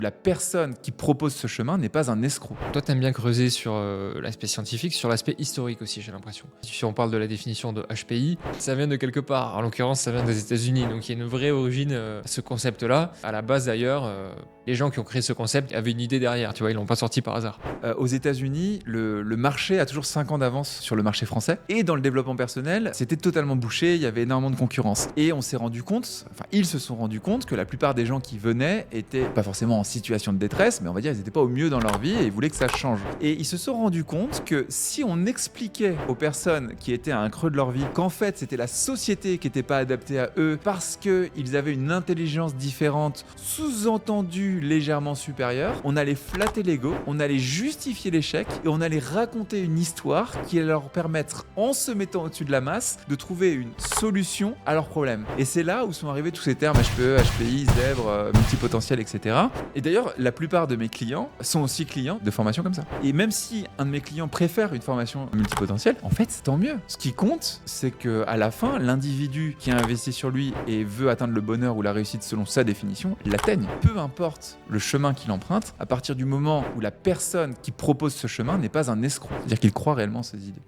La personne qui propose ce chemin n'est pas un escroc. Toi, tu aimes bien creuser sur l'aspect scientifique, sur l'aspect historique aussi, j'ai l'impression. Si on parle de la définition de HPI, ça vient de quelque part. En l'occurrence, ça vient des États-Unis. Donc il y a une vraie origine à ce concept-là. À la base, d'ailleurs, les gens qui ont créé ce concept avaient une idée derrière. Tu vois, ils l'ont pas sorti par hasard. Aux États-Unis, le marché a toujours 5 ans d'avance sur le marché français. Et dans le développement personnel, c'était totalement bouché, il y avait énormément de concurrence. Et on s'est rendu compte, enfin ils se sont rendus compte que la plupart des gens qui venaient étaient pas forcément en situation de détresse, mais on va dire ils n'étaient pas au mieux dans leur vie et ils voulaient que ça change. Et ils se sont rendus compte que si on expliquait aux personnes qui étaient à un creux de leur vie qu'en fait c'était la société qui n'était pas adaptée à eux parce qu'ils avaient une intelligence différente, sous-entendue légèrement supérieure, on allait flatter l'ego, on allait justifier l'échec et on allait raconter une histoire qui allait leur permettre, en se mettant au-dessus de la masse, de trouver une solution à leurs problèmes. Et c'est là où sont arrivés tous ces termes HPE, HPI, zèbre, multipotentiel, etc. Et d'ailleurs, la plupart de mes clients sont aussi clients de formations comme ça. Et même si un de mes clients préfère une formation multipotentielle, en fait, tant mieux. Ce qui compte, c'est qu'à la fin, l'individu qui a investi sur lui et veut atteindre le bonheur ou la réussite selon sa définition, l'atteigne. Peu importe le chemin qu'il emprunte, à partir du moment où la personne qui propose ce chemin n'est pas un escroc. C'est-à-dire qu'il croit réellement en ses idées.